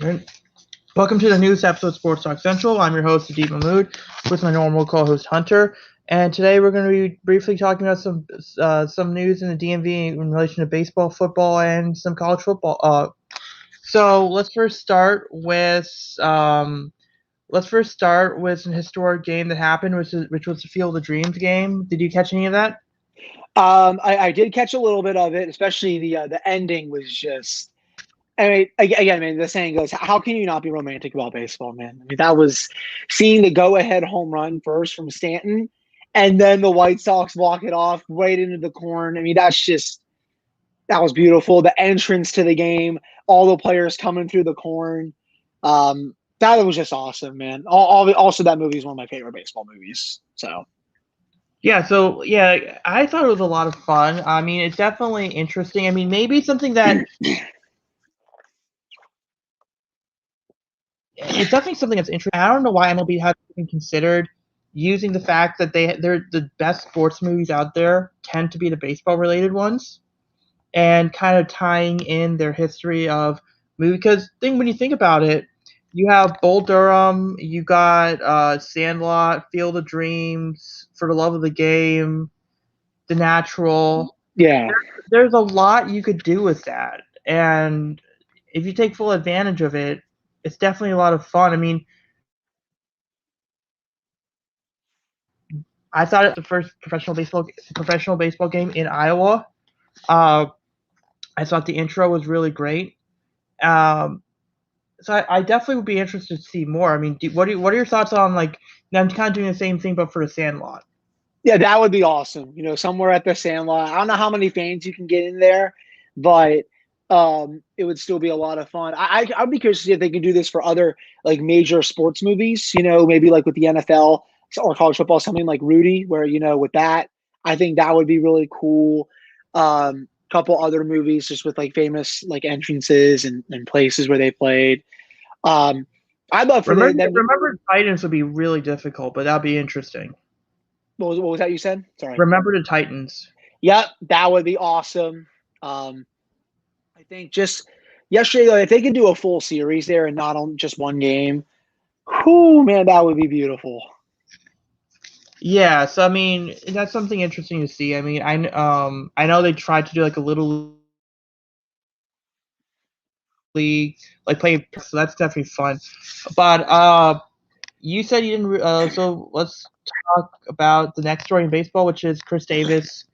Right. Welcome to the newest episode of Sports Talk Central. I'm your host, Deep Mahmood, with my normal co-host Hunter. And today we're going to be briefly talking about some news in the DMV in relation to baseball, football, and some college football. So let's first start with an historic game that happened, which was the Field of Dreams game. Did you catch any of that? I did catch a little bit of it, especially the ending was just. I mean, again, man, the saying goes, "How can you not be romantic about baseball, man?" I mean, that was seeing the go-ahead home run first from Stanton, and then the White Sox walk it off right into the corn. I mean, that was beautiful. The entrance to the game, all the players coming through the corn, that was just awesome, man. Also, that movie is one of my favorite baseball movies. So. Yeah, I thought it was a lot of fun. I mean, it's definitely interesting. I mean, maybe something that it's definitely something that's interesting. I don't know why MLB hasn't even considered using the fact that they're the best sports movies out there tend to be the baseball related ones, and kind of tying in their history of movie. Because when you think about it, you have Bull Durham, you got Sandlot, Field of Dreams, For the Love of the Game, The Natural. Yeah, There's a lot you could do with that, and if you take full advantage of it, it's definitely a lot of fun. I mean, I thought it was the first professional baseball game in Iowa. Uh, I thought the intro was really great. Um, so I definitely would be interested to see more. I mean, what are your thoughts on like them kind of doing the same thing but for the Sandlot? yeah, that would be awesome. Somewhere at the Sandlot. I don't know how many fans you can get in there, but it would still be a lot of fun. I'd be curious to see if they can do this for other like major sports movies. Maybe like with the NFL or college football, something like Rudy, where with that, I think that would be really cool. Couple other movies just with like famous like entrances and places where they played. Um, I'd love for them. Remember Titans would be really difficult, but that'd be interesting. What was that you said? Sorry. Remember the Titans. Yep, that would be awesome. Um, I think just yesterday, like, if they could do a full series there and not on just one game, whoo, man, that would be beautiful. Yeah, so I mean that's something interesting to see. I mean, I know they tried to do like a little league, like play, so that's definitely fun. But you said you didn't. So let's talk about the next story in baseball, which is Chris Davis.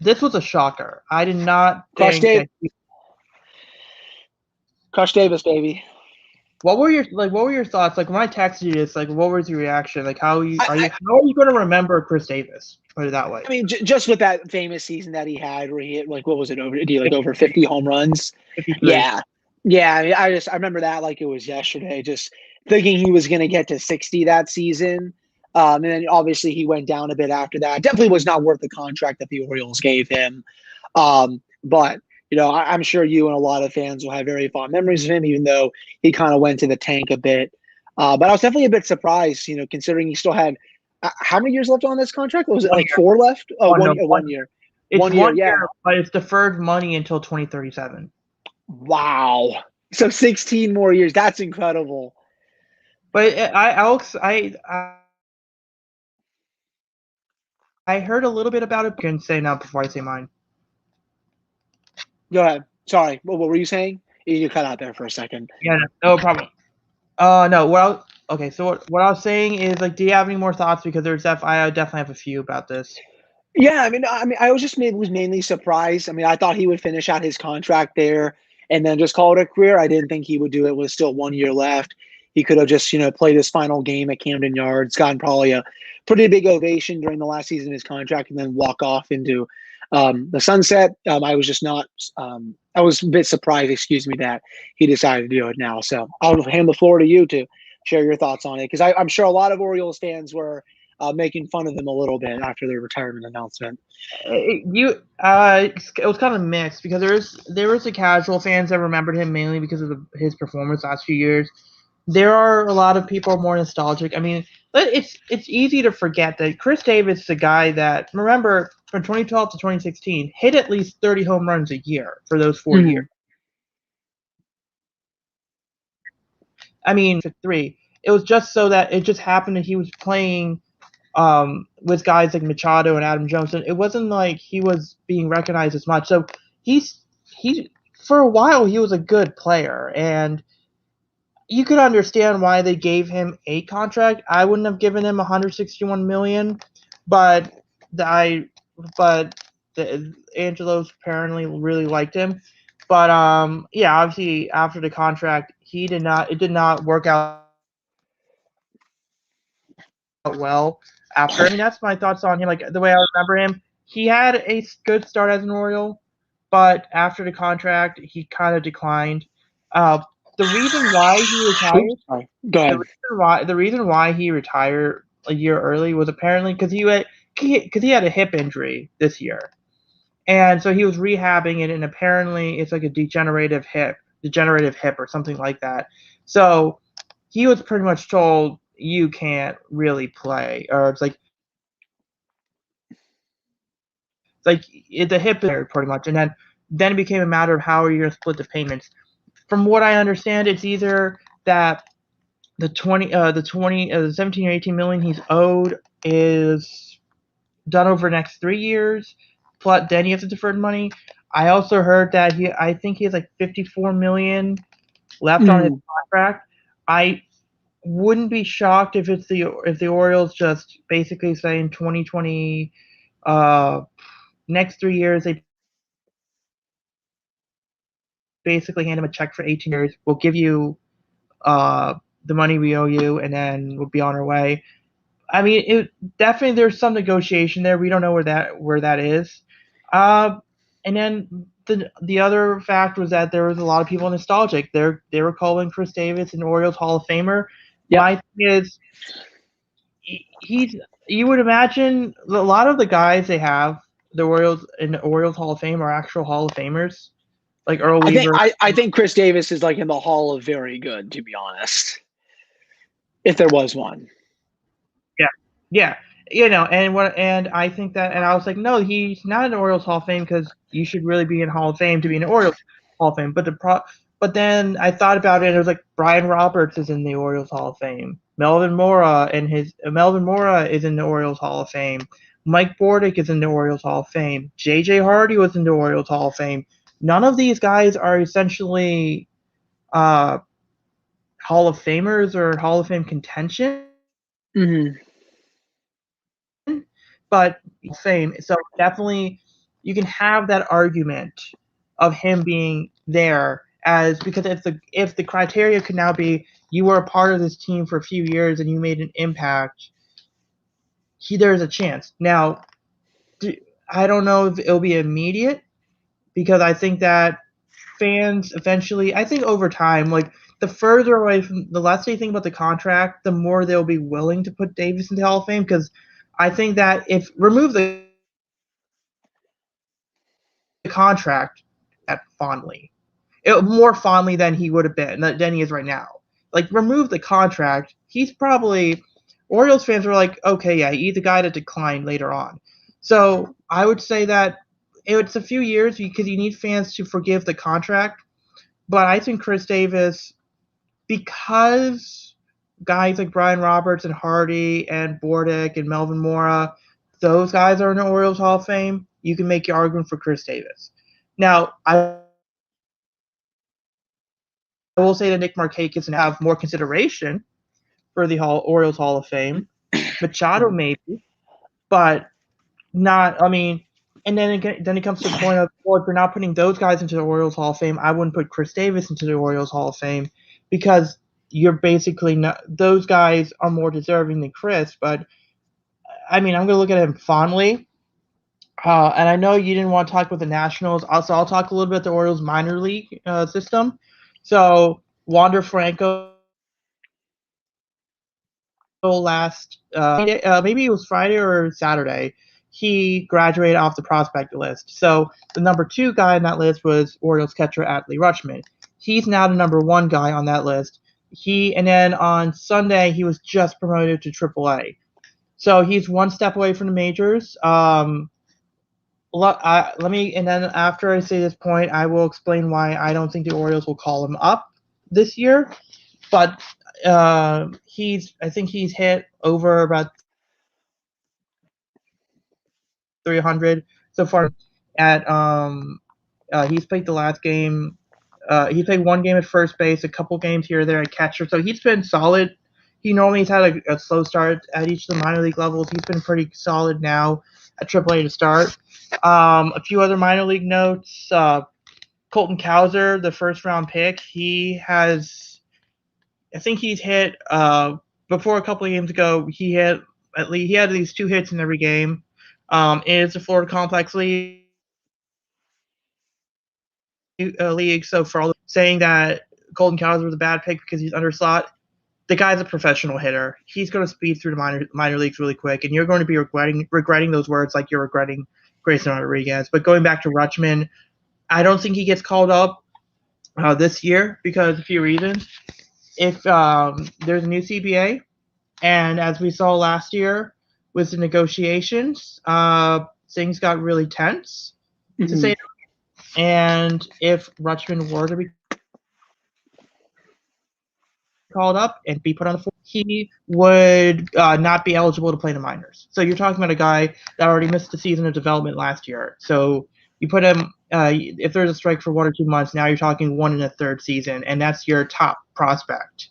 This was a shocker. I did not Crush think Dave, that. Crush Davis, baby. What were your thoughts? Like when I texted you this, like what was your reaction? Like I, how are you going to remember Chris Davis? Put it that way. I mean, just with that famous season that he had, where he hit like what was it over? Did he like over 50 home runs? 53. Yeah, yeah. I mean, I remember that like it was yesterday. Just thinking he was going to get to 60 that season. And then obviously he went down a bit after that. Definitely was not worth the contract that the Orioles gave him. But I'm sure you and a lot of fans will have very fond memories of him, even though he kind of went to the tank a bit. But I was definitely a bit surprised, considering he still had how many years left on this contract? What was it, One like year. four left? Oh, Oh no, one year. it's 1 year, one yeah. year, but it's deferred money until 2037. Wow. So 16 more years. That's incredible. But I heard a little bit about it. I can say now before I say mine. Go ahead. Sorry. What were you saying? You cut out there for a second. Yeah, no problem. No. Okay. So what I was saying is like, do you have any more thoughts? Because I definitely have a few about this. Yeah, I mean, I was just was mainly surprised. I mean, I thought he would finish out his contract there and then just call it a career. I didn't think he would do it with still 1 year left. He could have just, played his final game at Camden Yards, gotten probably a pretty big ovation during the last season of his contract, and then walk off into the sunset. I was just not. I was a bit surprised, excuse me, that he decided to do it now. So I'll hand the floor to you to share your thoughts on it, because I'm sure a lot of Orioles fans were making fun of him a little bit after their retirement announcement. It was kind of mixed because there was the casual fans that remembered him mainly because of his performance last few years. There are a lot of people more nostalgic. I mean, it's easy to forget that Chris Davis is a guy that, remember, from 2012 to 2016 hit at least 30 home runs a year for those 4 years. Mhm. I mean, 3. It was just so that it just happened that he was playing with guys like Machado and Adam Jones. And it wasn't like he was being recognized as much. So he for a while he was a good player, and you could understand why they gave him a contract. I wouldn't have given him 161 million, but I but Angelos apparently really liked him. But yeah, obviously after the contract, he did not. It did not work out well after. I mean, that's my thoughts on him. Like the way I remember him, he had a good start as an Oriole, but after the contract, he kind of declined. Uh, the reason why he Oops, retired, sorry. Go ahead. the reason why he retired a year early was apparently because he had a hip injury this year, and so he was rehabbing it, and apparently it's like a degenerative hip or something like that. So he was pretty much told you can't really play, or the hip is pretty much, and then it became a matter of how are you going to split the payments. From what I understand, it's either that the 17 or 18 million he's owed is done over the next 3 years, plus then he has the deferred money. I also heard that I think he has like 54 million left on his Mm. contract. I wouldn't be shocked if the Orioles just basically say in 2020, next 3 years they basically hand him a check for 18 years. We'll give you the money we owe you, and then we'll be on our way. I mean, it definitely there's some negotiation there. We don't know where that is. Uh, and then the other fact was that there was a lot of people nostalgic. They were calling Chris Davis an Orioles Hall of Famer. Yep. My thing is, he's you would imagine a lot of the guys they have the Orioles in the Orioles Hall of Fame are actual Hall of Famers, like Earl I think Weaver. I think Chris Davis is like in the Hall of Very Good, to be honest, if there was one. Yeah, yeah, and I think that, and I was like, no, he's not an Orioles Hall of Fame because you should really be in Hall of Fame to be in the Orioles Hall of Fame. But then I thought about it, and it was like Brian Roberts is in the Orioles Hall of Fame. Melvin Mora is in the Orioles Hall of Fame. Mike Bordick is in the Orioles Hall of Fame. J.J. Hardy was in the Orioles Hall of Fame. None of these guys are essentially uh, Hall of Famers or Hall of Fame contention, Mm-hmm. but fame. So definitely, you can have that argument of him being there as because if the criteria could now be you were a part of this team for a few years and you made an impact, there's a chance. Now, I don't know if it'll be immediate because I think that fans eventually, I think over time, like the less they think about the contract, the more they'll be willing to put Davis into the Hall of Fame because I think that if remove the contract at fondly, more fondly than he would have been than he is right now. Like remove the contract, he's probably Orioles fans are like, okay, yeah, he's the guy that declined later on. So I would say that it's a few years because you need fans to forgive the contract. But I think Chris Davis, because guys like Brian Roberts and Hardy and Bordick and Melvin Mora, those guys are in the Orioles Hall of Fame. You can make your argument for Chris Davis. Now, I will say that Nick Markakis and have more consideration for the Orioles Hall of Fame. Machado maybe, but not. I mean, and then it comes to the point of, well, if you're not putting those guys into the Orioles Hall of Fame, I wouldn't put Chris Davis into the Orioles Hall of Fame because you're basically not. Those guys are more deserving than Chris, but I mean, I'm going to look at him fondly. And I know you didn't want to talk about the Nationals. Also, I'll talk a little bit about the Orioles minor league system. So Wander Franco last maybe it was Friday or Saturday. He graduated off the prospect list. So the number 2 guy on that list was Orioles catcher Adley Rutschman. He's now the number 1 guy on that list. And then on Sunday he was just promoted to AAA. So he's one step away from the majors. Let me, and then after I say this point, I will explain why I don't think the Orioles will call him up this year. but I think he's hit over about 300 so far at he's played the last game. He played one game at first base, a couple games here or there at catcher. So he's been solid. He normally has had a slow start at each of the minor league levels. He's been pretty solid now at AAA to start. A few other minor league notes. Colton Cowser, the first round pick, I think he's hit, before a couple of games ago, he had at least 2 hits in every game. It's a Florida Complex league, so for all saying that Colton Cowser was a bad pick because he's underslot, the guy's a professional hitter. He's going to speed through the minor leagues really quick, and you're going to be regretting those words like you're regretting Grayson Rodriguez. But going back to Rutschman, I don't think he gets called up this year because of a few reasons. If there's a new CBA, and as we saw last year with the negotiations, things got really tense, to say. And if Rutschman were to be called up and be put on the floor, he would not be eligible to play in the minors. So you're talking about a guy that already missed the season of development last year. So you put him, if there's a strike for 1 or 2 months, now you're talking 1 1/3 season, and that's your top prospect.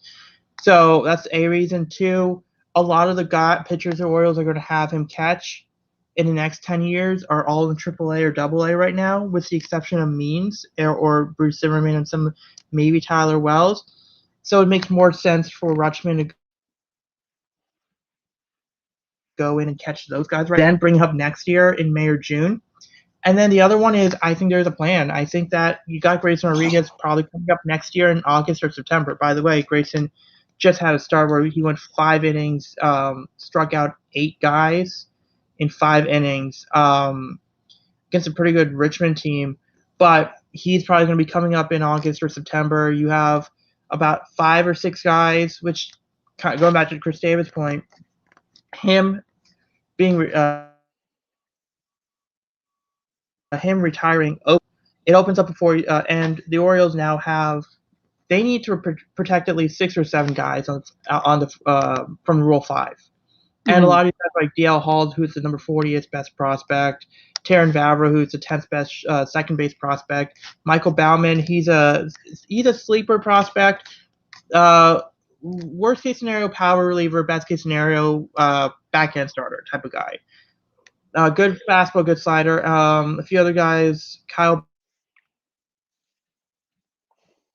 So that's a reason. 2, a lot of the pitchers the Orioles are going to have him catch in the next 10 years are all in AAA or AA right now, with the exception of Means or Bruce Zimmerman and maybe Tyler Wells. So it makes more sense for Rutschman to go in and catch those guys then bring him up next year in May or June. And then the other one is, I think there's a plan. I think that you got Grayson Rodriguez probably coming up next year in August or September. By the way, Grayson just had a start where he went 5 innings, struck out 8 guys in 5 innings against a pretty good Richmond team. But he's probably going to be coming up in August or September. You have about 5 or 6 guys, which, going back to Chris Davis' point, him retiring, it opens up and the Orioles now they need to protect at least 6 or 7 guys from Rule 5. And a lot of these guys like DL Hall, who's the number 40th best prospect, Taron Vavra, who's the 10th best second base prospect, Michael Baumann, he's a sleeper prospect. Worst case scenario, power reliever. Best case scenario, backhand starter type of guy. Good fastball, good slider. A few other guys, Kyle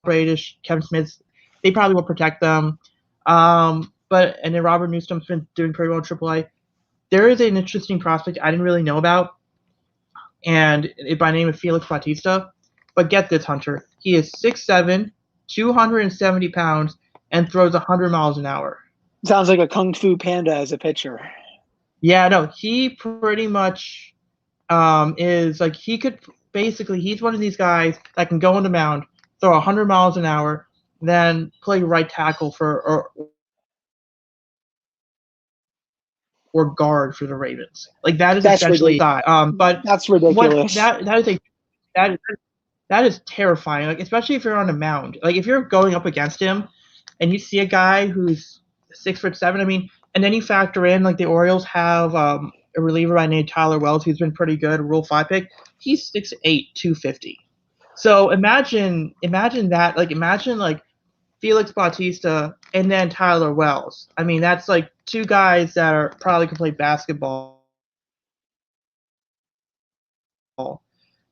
Bradish, Kevin Smith, they probably will protect them. And then Robert Newsom's been doing pretty well in AAA. There is an interesting prospect I didn't really know about, and by name of Felix Bautista. But get this, Hunter. He is 6'7", 270 pounds, and throws 100 miles an hour. Sounds like a Kung Fu Panda as a pitcher. Yeah, no, he pretty much is like he's one of these guys that can go on the mound, throw 100 miles an hour, then play right tackle or guard for the Ravens. Like that's essentially but that's ridiculous. That is terrifying. Like especially if you're on a mound. Like if you're going up against him and you see a guy who's 6'7", I mean, and then you factor in like the Orioles have a reliever by name Tyler Wells who's been pretty good, Rule 5 pick. He's 6'8", 250. So imagine that. Like imagine like Felix Bautista and then Tyler Wells. I mean, that's like 2 guys that probably can play basketball.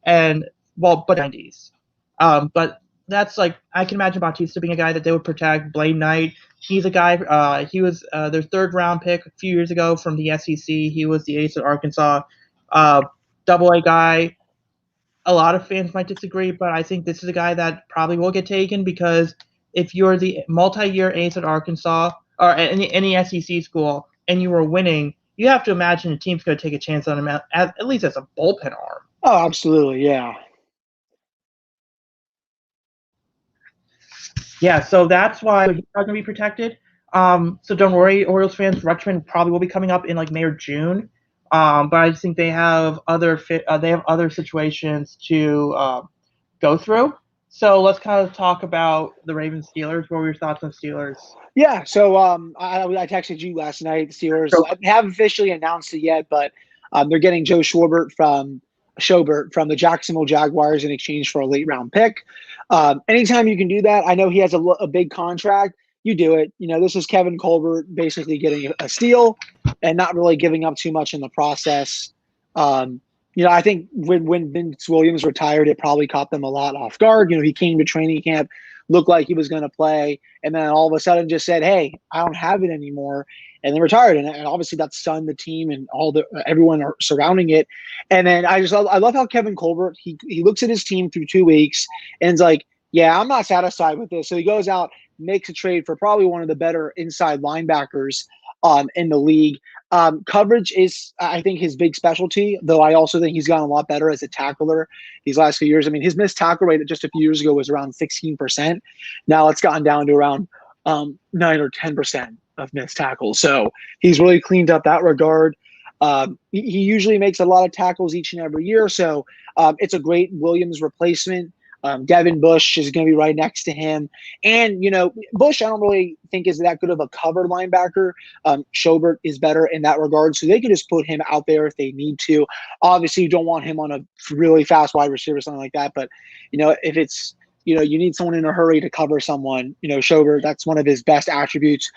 And but 90s. But that's like I can imagine Bautista being a guy that they would protect. Blaine Knight, he's a guy. He was their 3rd round pick a few years ago from the SEC. He was the ace at Arkansas, AA guy. A lot of fans might disagree, but I think this is a guy that probably will get taken because if you're the multi-year ace at Arkansas or any SEC school and you were winning, you have to imagine the team's going to take a chance on him at least as a bullpen arm. Oh, absolutely, yeah. Yeah, so that's why he's not going to be protected. So don't worry, Orioles fans. Rutschman probably will be coming up in like May or June. But I just think they have other situations to go through. So let's kind of talk about the Ravens Steelers. What were your thoughts on Steelers? Yeah, so I texted you last night. The Steelers haven't officially announced it yet, but they're getting Joe Schobert from the Jacksonville Jaguars in exchange for a late round pick. Anytime you can do that, I know he has a big contract. You do it. This is Kevin Colbert basically getting a steal and not really giving up too much in the process. I think when Vince Williams retired, it probably caught them a lot off guard. He came to training camp, looked like he was going to play, and then all of a sudden just said, "Hey, I don't have it anymore," and then retired. And obviously that stunned the team and everyone surrounding it. And then I love how Kevin Colbert he looks at his team through 2 weeks and is like, "Yeah, I'm not satisfied with this." So he goes out, makes a trade for probably one of the better inside linebackers in the league. Coverage is, I think, his big specialty, though I also think he's gotten a lot better as a tackler these last few years. I mean, his missed tackle rate just a few years ago was around 16%. Now it's gotten down to around 9 or 10% of missed tackles. So he's really cleaned up that regard. He usually makes a lot of tackles each and every year. So it's a great Williams replacement. Devin Bush is going to be right next to him. And, Bush, I don't really think is that good of a cover linebacker. Schobert is better in that regard. So they can just put him out there if they need to. Obviously, you don't want him on a really fast wide receiver or something like that. But, if it's, you need someone in a hurry to cover someone, Schobert, that's one of his best attributes.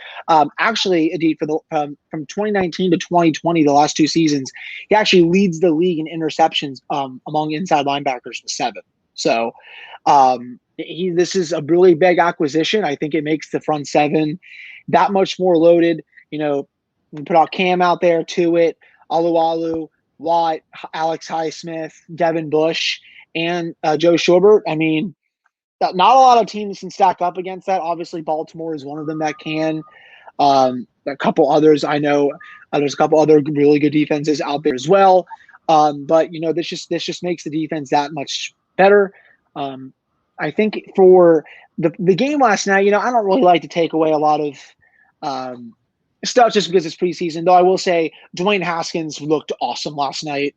Actually, Adit, from 2019 to 2020, the last 2 seasons, he actually leads the league in interceptions among inside linebackers with 7. So this is a really big acquisition. I think it makes the front 7 that much more loaded. We put out Cam out there to it, Alualu, Watt, Alex Highsmith, Devin Bush, and Joe Schobert. I mean, not a lot of teams can stack up against that. Obviously, Baltimore is one of them that can. A couple others I know. There's a couple other really good defenses out there as well. But this just makes the defense that much better. I think for the game last night, I don't really like to take away a lot of stuff just because it's preseason. Though I will say Dwayne Haskins looked awesome last night.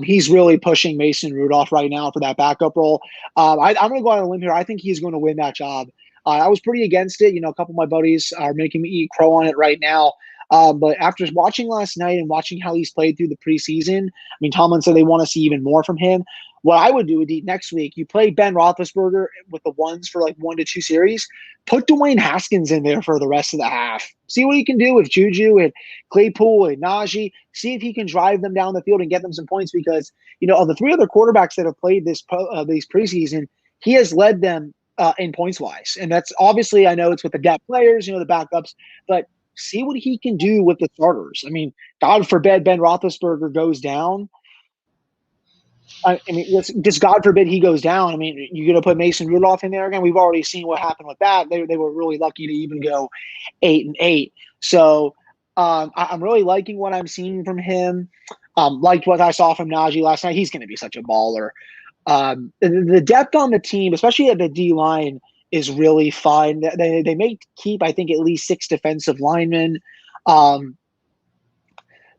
He's really pushing Mason Rudolph right now for that backup role. I'm going to go out on a limb here. I think he's going to win that job. I was pretty against it. A couple of my buddies are making me eat crow on it right now. But after watching last night and watching how he's played through the preseason, I mean, Tomlin said they want to see even more from him. What I would do, Adit, next week, you play Ben Roethlisberger with the ones for like 1 to 2 series. Put Dwayne Haskins in there for the rest of the half. See what he can do with Juju and Claypool and Najee. See if he can drive them down the field and get them some points because, of the 3 other quarterbacks that have played this preseason, he has led them in points wise. And that's obviously, I know it's with the depth players, the backups, but see what he can do with the starters. I mean, God forbid Ben Roethlisberger goes down. I mean, just God forbid he goes down. I mean, you're going to put Mason Rudolph in there again. We've already seen what happened with that. They were really lucky to even go 8-8. So I'm really liking what I'm seeing from him. Liked what I saw from Najee last night. He's going to be such a baller. The depth on the team, especially at the D line, is really fun. They may keep, I think, at least 6 defensive linemen. One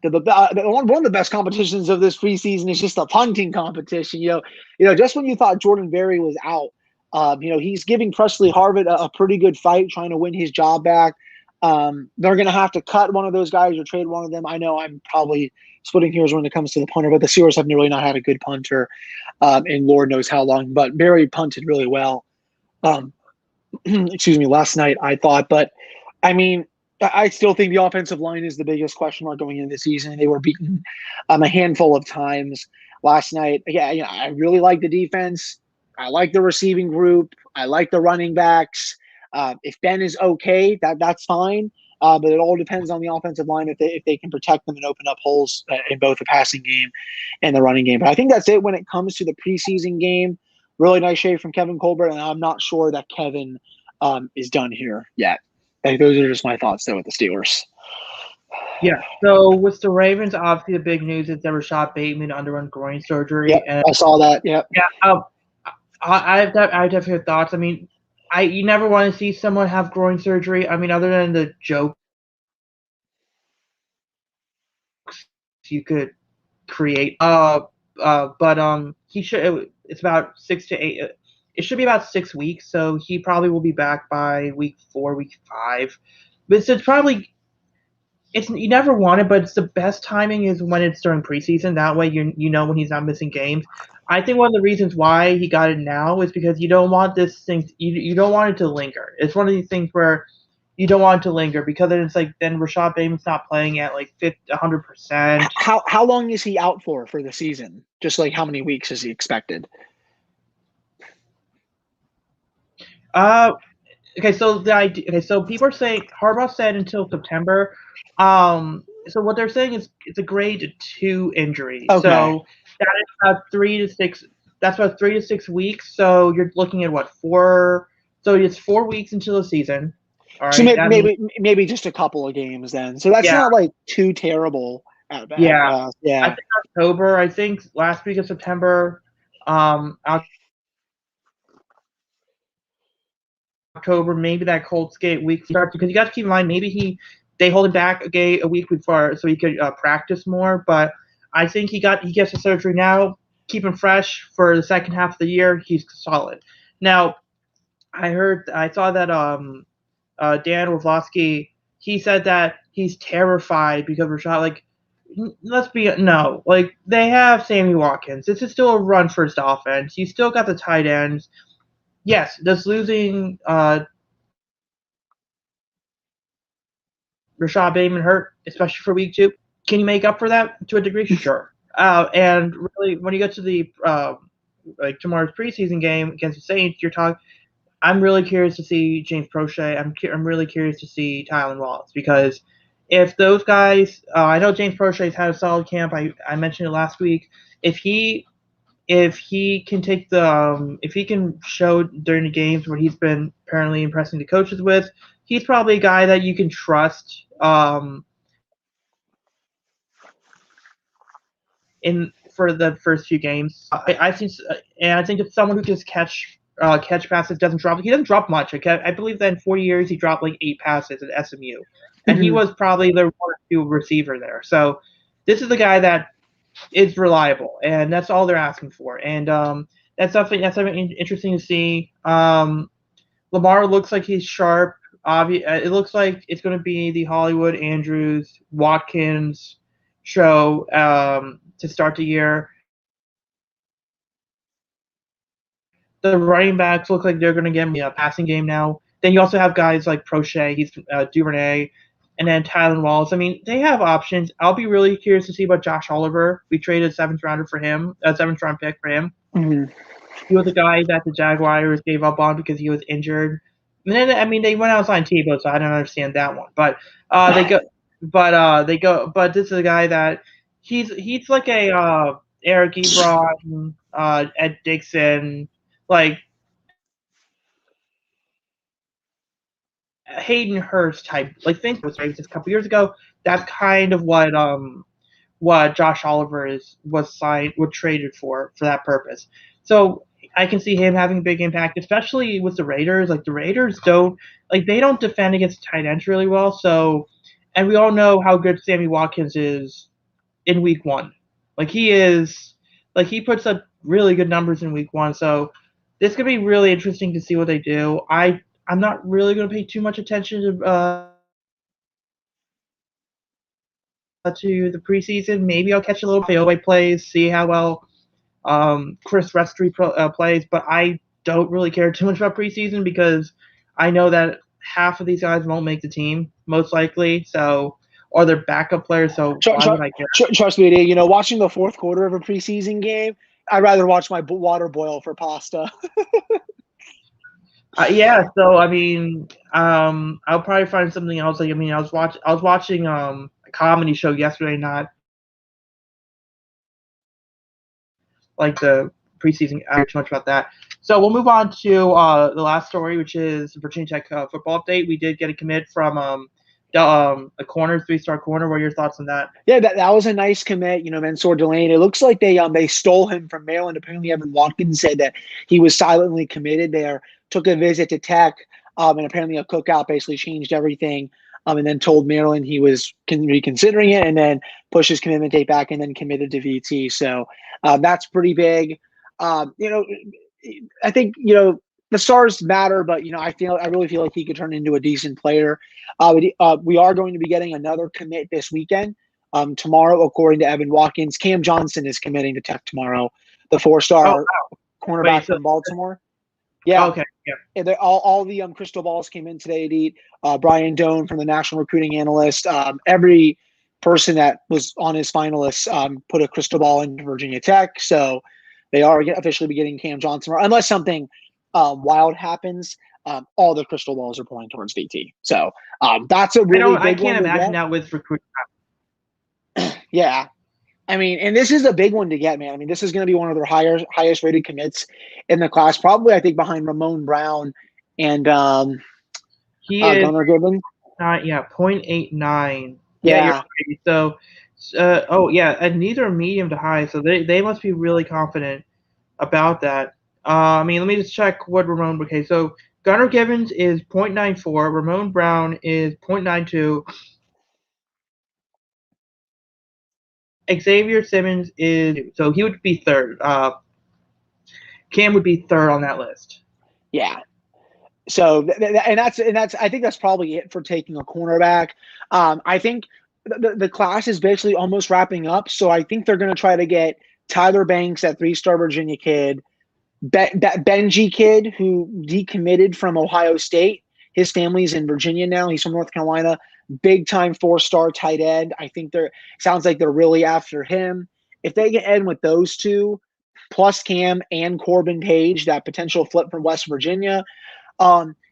of the best competitions of this preseason is just a punting competition. Just when you thought Jordan Berry was out, he's giving Presley Harvard a pretty good fight, trying to win his job back. They're going to have to cut one of those guys or trade one of them. I know I'm probably splitting hairs when it comes to the punter, but the Steelers have really not had a good punter in Lord knows how long. But Berry punted really well. Excuse me, last night I thought, but I mean, I still think the offensive line is the biggest question mark going into the season. They were beaten a handful of times last night. Yeah, I really like the defense. I like the receiving group. I like the running backs. If Ben is okay, that's fine. But it all depends on the offensive line if they can protect them and open up holes in both the passing game and the running game. But I think that's it when it comes to the preseason game. Really nice shave from Kevin Colbert, and I'm not sure that Kevin is done here yet. Those are just my thoughts, though, with the Steelers. Yeah. So with the Ravens, obviously the big news is that Rashad Bateman underwent groin surgery. Yep, and I saw that. Yep. Yeah. I definitely have thoughts. I mean, you never want to see someone have groin surgery. I mean, other than the jokes you could create. But he should. It's about 6 to 8. it should be about 6 weeks. So he probably will be back by week 4, week 5. But it's probably it's you never want it, but it's the best timing is when it's during preseason. That way you know when he's not missing games. I think one of the reasons why he got it now is because you don't want this thing you don't want it to linger. It's one of these things where you don't want it to linger because then it's like then Rashad Bateman's not playing at like 100%. How long is he out for the season? Just like how many weeks is he expected? Uh, okay, so the idea. Okay, so people are saying Harbaugh said until September. So what they're saying is it's a grade 2 injury. Okay. So that is about 3 to 6. That's about 3 to 6 weeks. So you're looking at what 4? So it's 4 weeks until the season. All So right, that means maybe just a couple of games then. So that's yeah, not like too terrible at yeah. best. I Yeah. think October. I think last week of September. October, maybe that Colts game week starts because you got to keep in mind maybe they hold him back a week before so he could practice more. But I think he gets the surgery now, keep him fresh for the second half of the year. He's solid. Now I saw that Dan Orlovsky he said that he's terrified because Rashad let's be no like they have Sammy Watkins. This is still a run first offense. You still got the tight ends. Yes, does losing Rashad Bateman hurt, especially for week 2. Can you make up for that to a degree? Sure. And really, when you get to the like tomorrow's preseason game against the Saints, you're talking. I'm really curious to see James Prochet. I'm really curious to see Tylan Wallace because if those guys, I know James Prochet's had a solid camp. I mentioned it last week. If he can take if he can show during the games where he's been apparently impressing the coaches with, he's probably a guy that you can trust in for the first few games. I think, and I think it's someone who can just catch passes. Doesn't drop. He doesn't drop much. I believe that in 4 years he dropped like 8 passes at SMU, and he Mhm. was probably the 1 or 2 receiver there. So this is the guy that is reliable, and that's all they're asking for. And that's something interesting to see. Lamar looks like he's sharp. It looks like it's going to be the Hollywood Andrews Watkins show to start the year. The running backs look like they're going to get a passing game now. Then you also have guys like Prochet, he's Duvernay, and then Tylan Wallace. I mean, they have options. I'll be really curious to see about Josh Oliver. We traded a seventh round pick for him. Mhm. He was a guy that the Jaguars gave up on because he was injured. And then I mean they went outside Tebow, so I don't understand that one. But but this is a guy that he's like a Eric Ebron, Ed Dixon, like Hayden Hurst type. Like think was Ravens a couple years ago. That's kind of what Josh Oliver was traded for that purpose. So I can see him having a big impact, especially with the Raiders. Like the Raiders they don't defend against tight ends really well. So, and we all know how good Sammy Watkins is in week 1. Like he puts up really good numbers in week 1. So this could be really interesting to see what they do. I'm not really going to pay too much attention to the preseason. Maybe I'll catch a little fadeaway plays, see how well Chris Restry plays, but I don't really care too much about preseason because I know that half of these guys won't make the team, most likely. So, or they're backup players. So why would I care? Trust me, watching the fourth quarter of a preseason game, I'd rather watch my water boil for pasta. Yeah. So I mean, I'll probably find something else. Like I mean, I was watching a comedy show yesterday, not like the preseason. I don't too much about that. So we'll move on to the last story, which is Virginia Tech football update. We did get a commit from a corner, 3-star corner. What are your thoughts on that? Yeah, that was a nice commit, Mansour Delane. It looks like they stole him from Maryland. Apparently, Evan Watkins said that he was silently committed there. Took a visit to Tech, and apparently a cookout basically changed everything. And then told Maryland he was reconsidering it, and then pushed his commitment date back, and then committed to VT. So that's pretty big. Um, you know, I think the stars matter, but I really feel like he could turn into a decent player. We are going to be getting another commit this weekend. Tomorrow, according to Evan Watkins, Cam Johnson is committing to Tech tomorrow. The Oh, four-star wow. cornerback Wait, so from Baltimore. Yeah, okay, yeah. all the crystal balls came in today. Edith, Brian Doan from the National Recruiting Analyst. Every person that was on his finalists put a crystal ball into Virginia Tech. So they are officially beginning Cam Johnson, unless something wild happens. All the crystal balls are pointing towards VT. So that's a really big one. I can't imagine that with recruiting. Yeah. I mean, and this is a big one to get, man. I mean, this is going to be one of their highest rated commits in the class, probably I think behind Ramon Brown and He is Gunnar Gibbon. 0.89. Yeah, you're Yeah. right. So, and these are medium to high, so they must be really confident about that. I mean, let me just check what Ramon. Okay, so Gunnar Gibbons is 0.94. Ramon Brown is 0.92. Xavier Simmons is so he would be third. Cam would be third on that list. Yeah. So and that's I think that's probably it for taking a cornerback. I think the class is basically almost wrapping up. So I think they're going to try to get Tyler Banks, that 3-star Virginia kid, that Benji kid who decommitted from Ohio State. His family's in Virginia now. He's from North Carolina. Big time 4-star tight end. I think sounds like they're really after him. If they get in with those two, plus Cam and Corbin Page, that potential flip from West Virginia,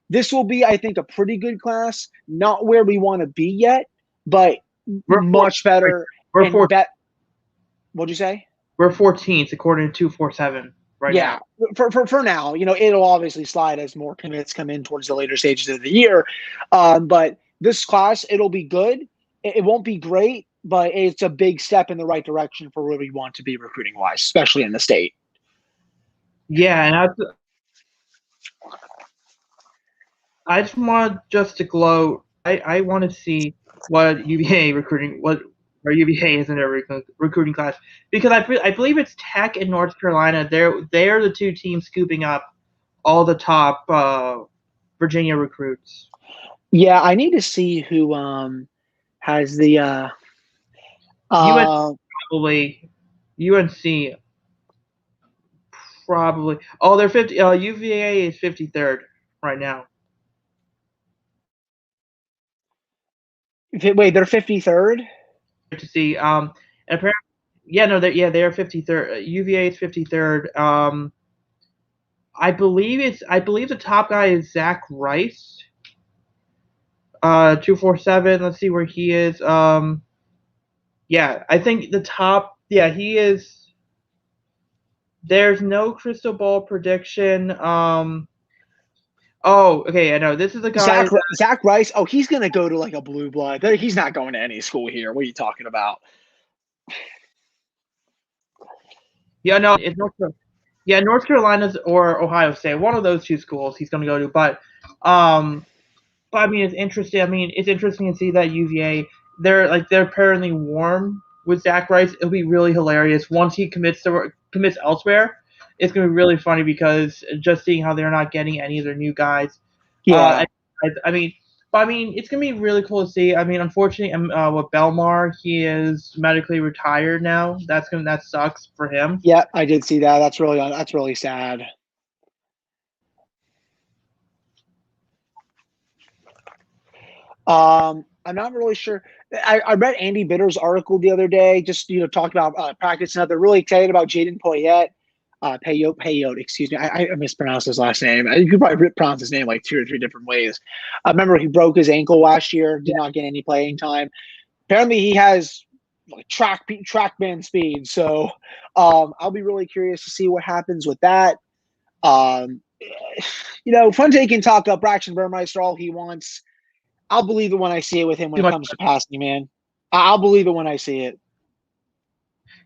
this will be, I think, a pretty good class. Not where we want to be yet, but much better. We're 14th. What'd you say? We're 14th according to 247 right now. For now, it'll obviously slide as more commits come in towards the later stages of the year. But this class, it'll be good. It won't be great, but it's a big step in the right direction for where we want to be recruiting wise, especially in the state. Yeah, and I just want just to gloat. I want to see what UVA is in their recruiting class, because I believe it's Tech and North Carolina. They're the two teams scooping up all the top Virginia recruits. Yeah, I need to see who has the UNC probably. Oh, they're 50. UVA is 53rd right now. Wait, they're 53rd? To see. And apparently, they are 53rd. UVA is 53rd. I believe the top guy is Zach Rice. 247. Let's see where he is. Yeah, I think the top. Yeah, he is. There's no crystal ball prediction. Oh, okay. I know this is a guy. Zach Rice. Oh, he's gonna go to like a blue blood. He's not going to any school here. What are you talking about? Yeah, no, it's North Carolina's or Ohio State. One of those two schools he's going to go to. But I mean, it's interesting. I mean, it's interesting to see that UVA they're apparently warm with Zach Rice. It'll be really hilarious once he commits elsewhere. It's going to be really funny because just seeing how they're not getting any of their new guys. Yeah. I mean, it's going to be really cool to see. I mean, unfortunately, with Belmar, he is medically retired now. That sucks for him. Yeah, I did see that. That's really sad. I'm not really sure. I read Andy Bitter's article the other day, just talking about practice. Now they're really excited about Jaden Payot, excuse me. I mispronounced his last name. You could probably pronounce his name like 2 or 3 different ways. I remember he broke his ankle last year, did not get any playing time. Apparently he has trackman speed. So I'll be really curious to see what happens with that. Fuente can talk up Braxton Burmeister all he wants. I'll believe it when I see it with him when it comes to passing, man. I'll believe it when I see it.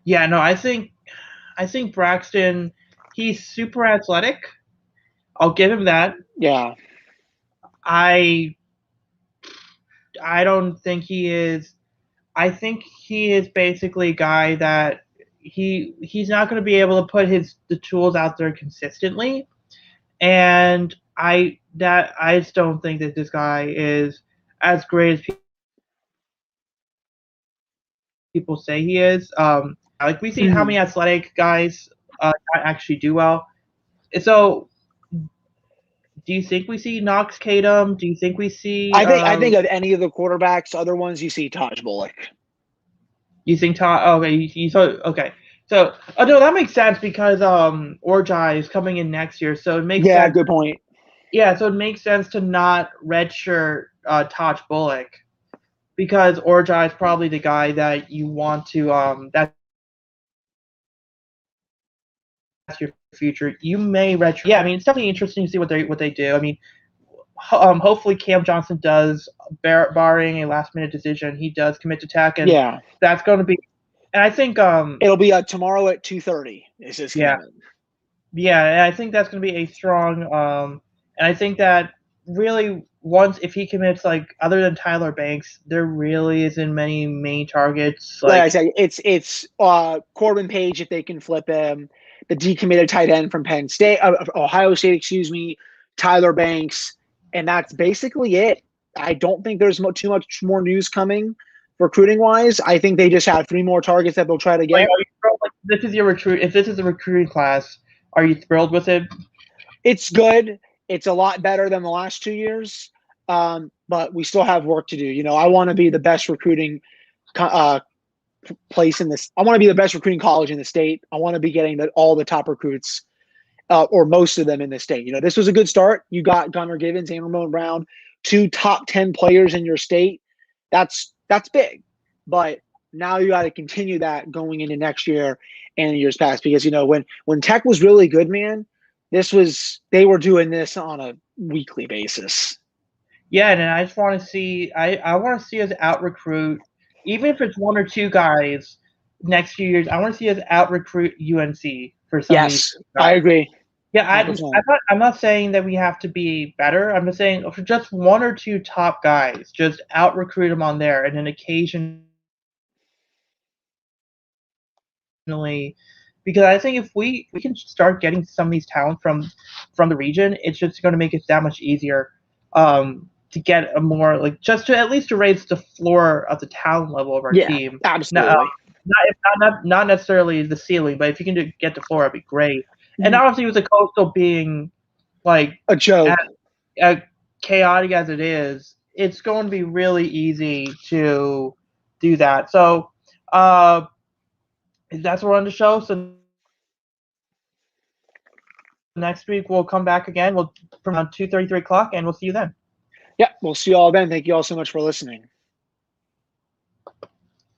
Yeah, no, I think Braxton, he's super athletic. I'll give him that. Yeah. I don't think he is. I think he is basically a guy that he's not going to be able to put the tools out there consistently, and I just don't think that this guy is as great as people say he is. Like we've seen how Mhm. many athletic guys actually do well. So, do you think we see Knox Tatum? Do you think we see? I think of any of the quarterbacks, other ones you see Taj Bullock. You think Todd? Oh, okay, you so okay. So, oh no, that makes sense because Orjai is coming in next year, so it makes Yeah, sense. good point. Yeah, so it makes sense to not redshirt Taj Bullock because Orjai is probably the guy that you want to that's your future. You may redshirt. Yeah, I mean it's definitely interesting to see what they do. I mean, hopefully Cam Johnson does, barring a last minute decision, he does commit to Tech, and Yeah, that's going to be. And I think it'll be tomorrow at 2:30. Is his yeah. commitment? Yeah, and I think that's going to be a strong. And I think that really once if he commits, like other than Tyler Banks, there really isn't many main targets. Like I Like said, it's Corbin Page if they can flip him, the decommitted tight end from Penn State, Ohio State, excuse me, Tyler Banks, and that's basically it. I don't think there's too much more news coming recruiting wise. I think they just have 3 more targets that they'll try to are get. you thrilled? Like, this is your recruit. If this is a recruiting class, are you thrilled with it? It's good. It's a lot better than the last 2 years, but we still have work to do. I want to be the best recruiting place in this. I want to be the best recruiting college in the state. I want to be getting all the top recruits, or most of them in the state. This was a good start. You got Gunnar Givens and Ramon Brown, 2 top 10 players in your state. That's big, but now you got to continue that going into next year and years past, because when Tech was really good, man, they were doing this on a weekly basis. Yeah, and I just want to see. I want to see us out recruit, even if it's one or two guys next few years. I want to see us out recruit UNC for some of these Yes, I guys. agree. Yeah, 100%. I'm not saying that we have to be better. I'm just saying for just one or two top guys, just out recruit them on there, and then occasionally, because I think if we can start getting some of these talent from the region, it's just going to make it that much easier to get a more like just to at least to raise the floor of the talent level of our Yeah, team. Now, absolutely. not necessarily the ceiling, but if you can get the floor, that'd be great. And obviously, with the Coastal being like A joke. as chaotic as it is, it's going to be really easy to do that. So that's what we're on the show. So next week we'll come back again. We'll from around 2:33 o'clock, and we'll see you then. Yeah, we'll see you all then. Thank you all so much for listening.